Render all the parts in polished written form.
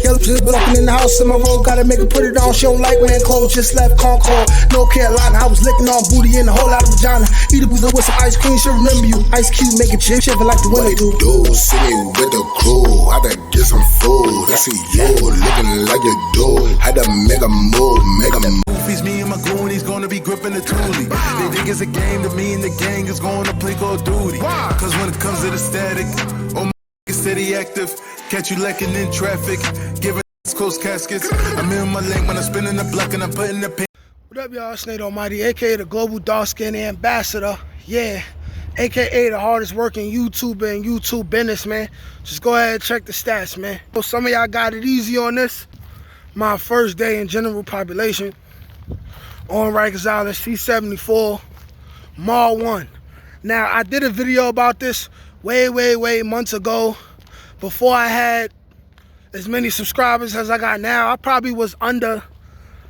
Yellow just blocking in the house in my road. Gotta make her put it on. She don't like wearing clothes. Just left Concord, North Carolina. I was licking on booty and a whole lot of vagina. Eat a boozer with some ice cream. She'll remember you. Ice Cube make it chip like the winter do. See me with the crew. I done get some food. I see you looking like you do. Had to make a move, It's me and my goonies gonna be gripping the toolie. They think it's a game to me and the gang is gonna play Call of Duty. Cause when it comes to the static, oh my is steady active. Catch you lacking in traffic, giving close caskets. I'm in my lane when I'm spinning the block and I'm putting the pain. What up, y'all? It's Nate Almighty, aka the Global Dark Skin Ambassador. Yeah, aka the hardest working YouTuber in YouTube business, man. Just go ahead and check the stats, man. So some of y'all got it easy on this. My first day in general population on Rikers Island, C-74, Mall 1. Now, I did a video about this way months ago, before I had as many subscribers as I got now. I probably was under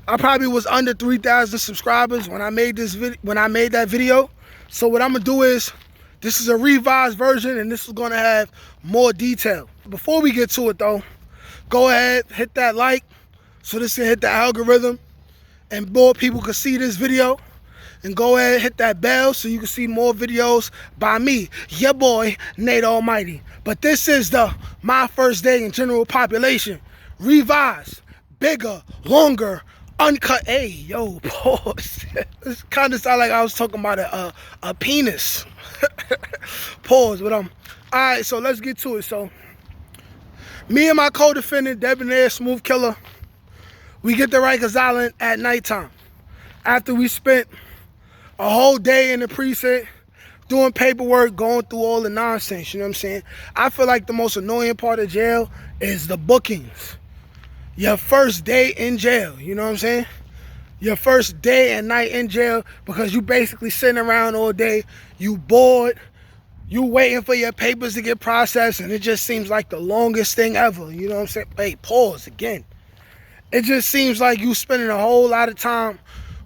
3,000 subscribers when I made that video. So what I'm gonna do is, this is a revised version and this is gonna have more detail. Before we get to it though, go ahead, hit that like so this can hit the algorithm and more people can see this video. And go ahead, hit that bell so you can see more videos by me, your boy, Nate Almighty. But this is the My First Day in General Population, revised, bigger, longer, uncut. Hey, yo, pause. This kind of sound like I was talking about a penis. Pause, but all right, so let's get to it. So, me and my co-defendant, Debonair Smooth Killer, we get to Rikers Island at nighttime. After we spent a whole day in the precinct doing paperwork, going through all the nonsense, you know what I'm saying? I feel like the most annoying part of jail is the bookings. Your first day in jail, you know what I'm saying? Your first day and night in jail, because you basically sitting around all day, you bored, you waiting for your papers to get processed, and it just seems like the longest thing ever, you know what I'm saying? Hey, pause again. It just seems like you spending a whole lot of time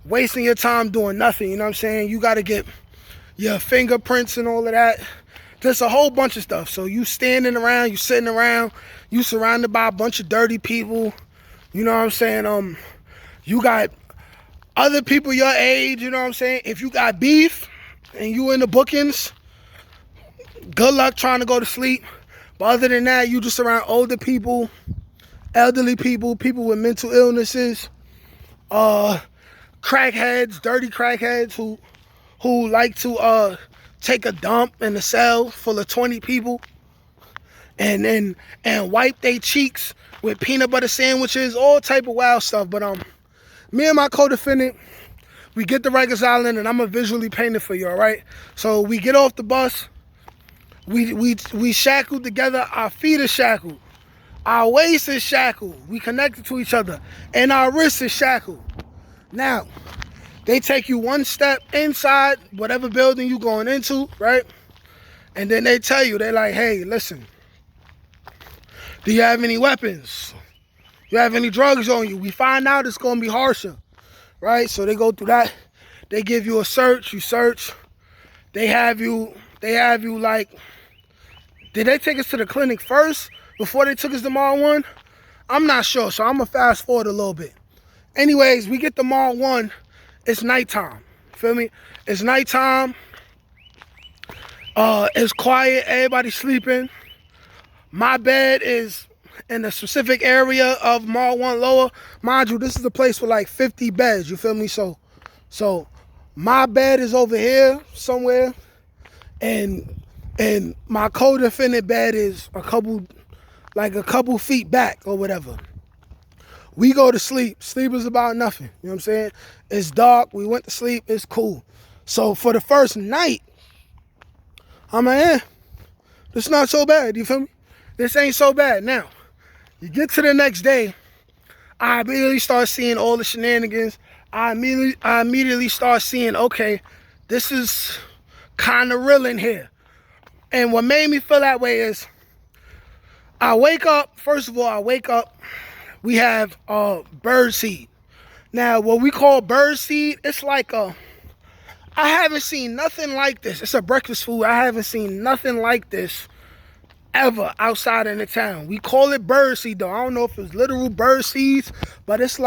wasting your time doing nothing, you know what I'm saying? You got to get your fingerprints and all of that. Just a whole bunch of stuff. So you standing around, you sitting around, you surrounded by a bunch of dirty people, you know what I'm saying? You got other people your age, you know what I'm saying? If you got beef and you in the bookings, good luck trying to go to sleep. But other than that, you just around older people, elderly people, people with mental illnesses, crackheads, dirty crackheads who like to take a dump in a cell full of 20 people and wipe their cheeks with peanut butter sandwiches, all type of wild stuff. But me and my co-defendant, we get to Rikers Island and I'm gonna visually paint it for you, all right? So we get off the bus, we shackled together, our feet are shackled, our waist is shackled, we connected to each other, and our wrists is shackled. Now, they take you one step inside whatever building you going into, right? And then they tell you, they're like, hey, listen, do you have any weapons? You have any drugs on you? We find out it's gonna be harsher, right? So they go through that. They give you a search, you search. They have you like, did they take us to the clinic first before they took us to Mall 1? I'm not sure, so I'm gonna fast forward a little bit. Anyways, we get to Mall 1, it's nighttime, feel me? It's nighttime, it's quiet, everybody's sleeping. My bed is in a specific area of Mall 1 lower. Mind you, this is a place with like 50 beds, you feel me? So my bed is over here somewhere, and my co-defendant bed is a couple feet back or whatever. We go to sleep. Sleep is about nothing. You know what I'm saying? It's dark. We went to sleep. It's cool. So for the first night, I'm like, this is not so bad. You feel me? This ain't so bad. Now, you get to the next day, I immediately start seeing all the shenanigans. I immediately start seeing, okay, this is kind of real in here. And what made me feel that way is, I wake up, we have bird seed. Now, what we call bird seed, it's like I haven't seen nothing like this. It's a breakfast food. I haven't seen nothing like this ever outside in the town. We call it bird seed though. I don't know if it's literal bird seeds, but it's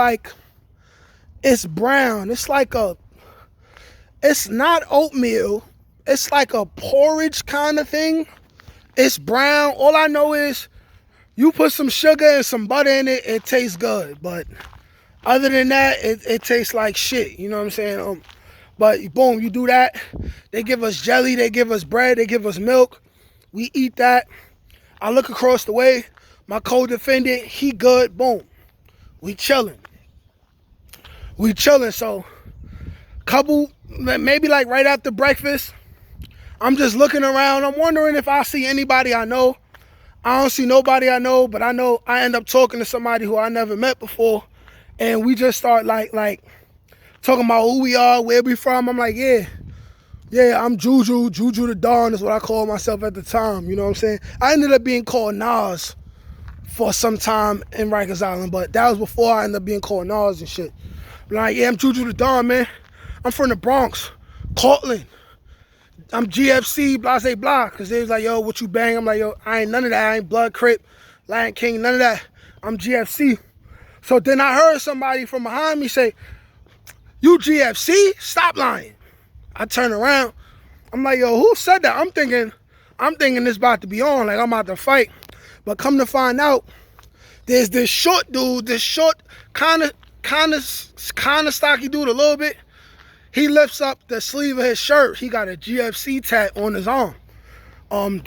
brown. It's not oatmeal. It's like a porridge kind of thing. It's brown. All I know is you put some sugar and some butter in it, it tastes good. But other than that, it tastes like shit. You know what I'm saying? But boom, you do that. They give us jelly, they give us bread, they give us milk. We eat that. I look across the way. My co-defendant, he good. Boom. We chilling. So, maybe like right after breakfast, I'm just looking around. I'm wondering if I see anybody I know. I don't see nobody I know, but I know I end up talking to somebody who I never met before. And we just start like talking about who we are, where we from. I'm like, yeah, I'm Juju the Dawn is what I called myself at the time. You know what I'm saying? I ended up being called Nas for some time in Rikers Island, but that was before I ended up being called Nas and shit. But like, yeah, I'm Juju the Dawn, man. I'm from the Bronx, Cortland. I'm GFC, blah, say blah. Because they was like, yo, what you bang? I'm like, yo, I ain't none of that. I ain't Blood Crip, Lion King, none of that. I'm GFC. So then I heard somebody from behind me say, you GFC? Stop lying. I turn around. I'm like, yo, who said that? I'm thinking this about to be on. Like, I'm about to fight. But come to find out, there's this short dude, kind of stocky dude a little bit. He lifts up the sleeve of his shirt. He got a GFC tat on his arm. Come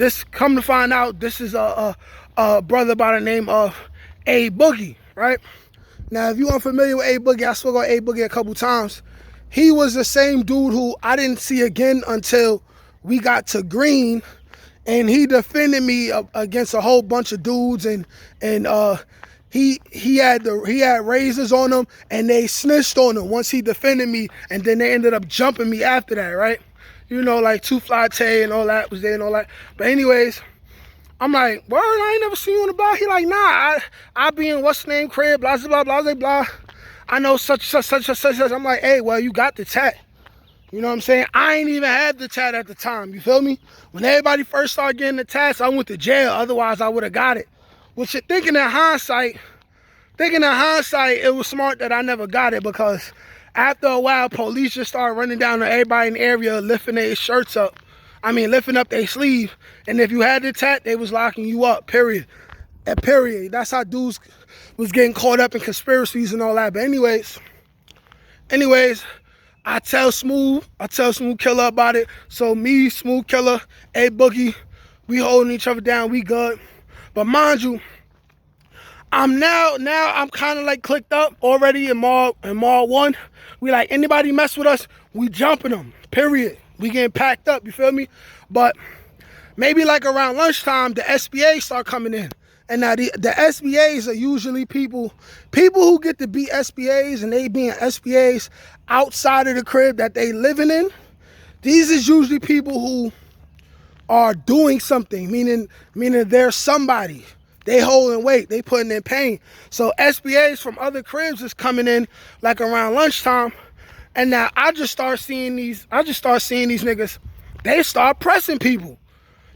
to find out, this is a brother by the name of A Boogie, right? Now, if you aren't familiar with A Boogie, I spoke on A Boogie a couple times. He was the same dude who I didn't see again until we got to Green, and he defended me against a whole bunch of dudes, and he had razors on him, and they snitched on him once he defended me, and then they ended up jumping me after that, right? You know, like Two Fly Tay and all that was there and all that. But anyways, I'm like, word, I ain't never seen you on the block. He like, nah, I be in what's the name crib, blah, blah, blah, blah, blah. I know such. I'm like, hey, well, you got the tat. You know what I'm saying? I ain't even had the tat at the time, you feel me? When everybody first started getting the tats, I went to jail. Otherwise, I would have got it. Which, thinking in hindsight, it was smart that I never got it, because after a while, police just started running down to everybody in the area, lifting their shirts up. Lifting up their sleeve. And if you had the tat, they was locking you up, period. That's how dudes was getting caught up in conspiracies and all that. But anyways, I tell Smooth Killer about it. So me, Smooth Killer, A Boogie, we holding each other down, we good. But mind you, I'm kind of like clicked up already in Mall 1. We like, anybody mess with us, we jumping them, period. We getting packed up, you feel me? But maybe like around lunchtime, the SBA start coming in. And now the SBAs are usually people who get to be SBAs, and they being SBAs outside of the crib that they living in. These is usually people who are doing something, meaning they're somebody. They holding weight, they putting in pain. So SBAs from other cribs is coming in like around lunchtime. And now I just start seeing these niggas, they start pressing people.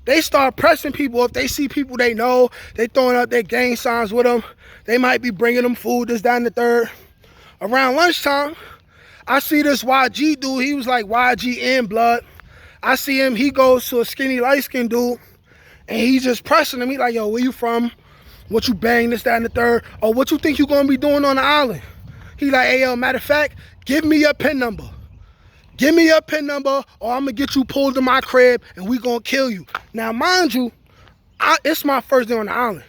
If they see people they know, they throwing up their gang signs with them. They might be bringing them food, this, that, and the third. Around lunchtime, I see this YG dude. He was like YG in blood. I see him. He goes to a skinny, light-skinned dude, and he's just pressing him. He like, yo, where you from? What you bang, this, that, and the third? Or what you think you gonna be doing on the island? He like, hey, yo, matter of fact, give me your PIN number. Give me your PIN number, or I'm gonna get you pulled to my crib and we gonna kill you. Now, mind you, it's my first day on the island.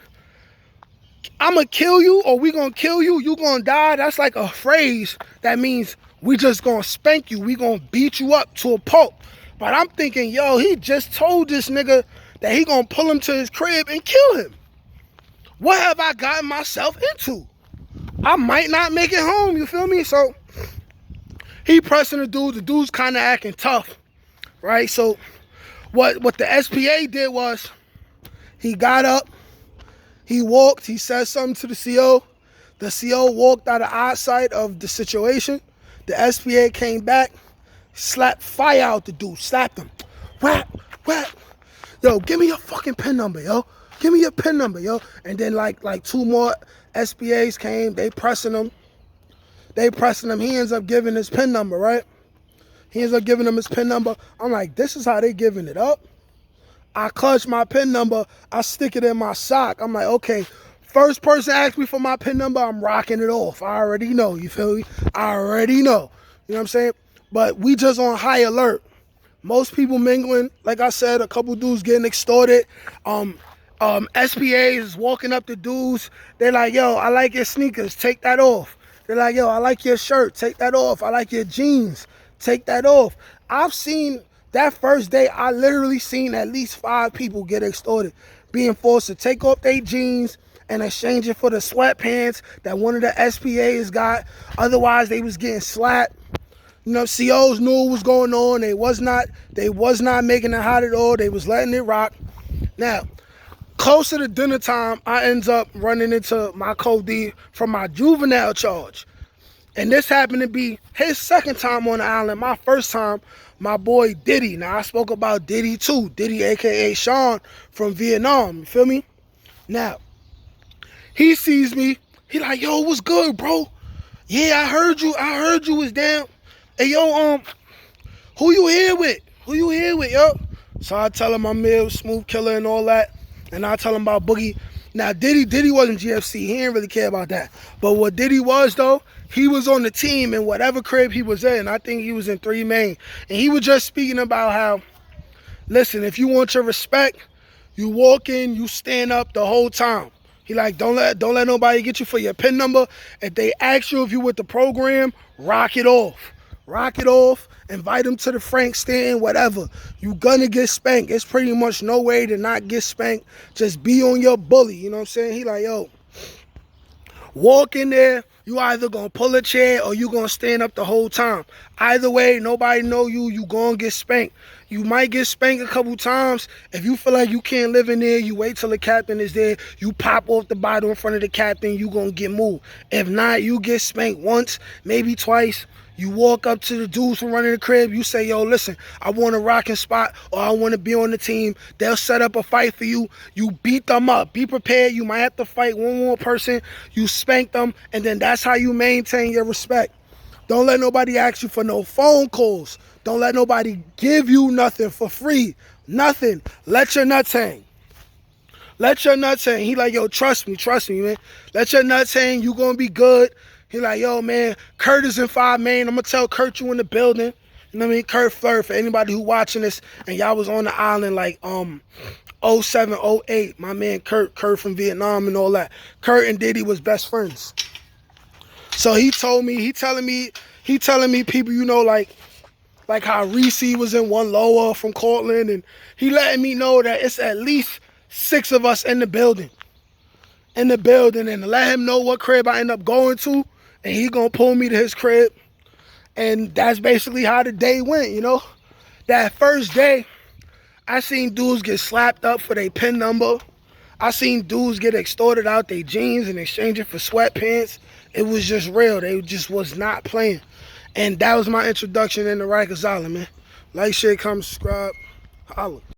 I'm gonna kill you, or we gonna kill you, you gonna die. That's like a phrase that means we just gonna spank you. We gonna beat you up to a pulp. But I'm thinking, yo, he just told this nigga that he gonna pull him to his crib and kill him. What have I gotten myself into? I might not make it home, you feel me? So he pressing the dude's kind of acting tough, right? So what the SPA did was, he got up, he walked, he said something to the CO. The CO walked out of eyesight of the situation. The SPA came back, slapped fire out the dude, slapped him. Whap, whap. Yo, give me your fucking PIN number, yo. Give me your PIN number, yo. And then like 2 more SBAs came. They pressing him. He ends up giving his PIN number, right? He ends up giving him his PIN number. I'm like, this is how they giving it up. I clutch my PIN number. I stick it in my sock. I'm like, okay, first person asks me for my PIN number, I'm rocking it off. I already know, you feel me? I already know. You know what I'm saying? But we just on high alert. Most people mingling. Like I said, a couple dudes getting extorted. SPAs is walking up to dudes. They're like, yo, I like your sneakers. Take that off. They're like, yo, I like your shirt. Take that off. I like your jeans. Take that off. I've seen, that first day, I literally seen at least 5 people get extorted, being forced to take off their jeans and exchange it for the sweatpants that one of the SPAs got. Otherwise, they was getting slapped. You know, COs knew what was going on. They was not making it hot at all. They was letting it rock. Now, closer to dinner time, I ends up running into my co-D from my juvenile charge. And this happened to be his second time on the island. My first time, my boy Diddy. Now, I spoke about Diddy too. Diddy, a.k.a. Sean from Vietnam. You feel me? Now, he sees me. He like, yo, what's good, bro? Yeah, I heard you was down. Hey, yo, who you here with? Yo? So I tell him I'm here with Smooth Killer and all that. And I tell him about Boogie. Now, Diddy wasn't GFC. He didn't really care about that. But what Diddy was, though, he was on the team in whatever crib he was in. I think he was in 3 Main. And he was just speaking about how, listen, if you want your respect, you walk in, you stand up the whole time. He like, don't let nobody get you for your PIN number. If they ask you if you with the program, rock it off. Rock it off. Invite them to the Frank stand, whatever. You gonna get spanked. It's pretty much no way to not get spanked. Just be on your bully. You know what I'm saying? He like, yo, walk in there. You either gonna pull a chair or you gonna stand up the whole time. Either way, nobody know you. You gonna get spanked. You might get spanked a couple times. If you feel like you can't live in there, you wait till the captain is there. You pop off the bottle in front of the captain. You gonna get moved. If not, you get spanked once, maybe twice. You walk up to the dudes from running the crib. You say, yo, listen, I want a rocking spot or I want to be on the team. They'll set up a fight for you. You beat them up. Be prepared. You might have to fight one more person. You spank them. And then that's how you maintain your respect. Don't let nobody ask you for no phone calls. Don't let nobody give you nothing for free. Nothing. Let your nuts hang. Let your nuts hang. He like, yo, trust me, man. Let your nuts hang. You gonna be good. He like, yo, man, Kurt is in 5 Main. I'm going to tell Kurt you in the building. You know what I mean? Kurt Fleur, for anybody who watching this, and y'all was on the island like 07, 08. My man Kurt from Vietnam and all that. Kurt and Diddy was best friends. So he telling me people, you know, like how Reese was in one lower from Cortland, and he letting me know that it's at least 6 of us in the building. And let him know what crib I end up going to. And he gonna pull me to his crib. And that's basically how the day went, you know. That first day, I seen dudes get slapped up for their PIN number. I seen dudes get extorted out their jeans and exchange it for sweatpants. It was just real. They just was not playing. And that was my introduction into Rikers Island, man. Like, share, comment, subscribe. Holla.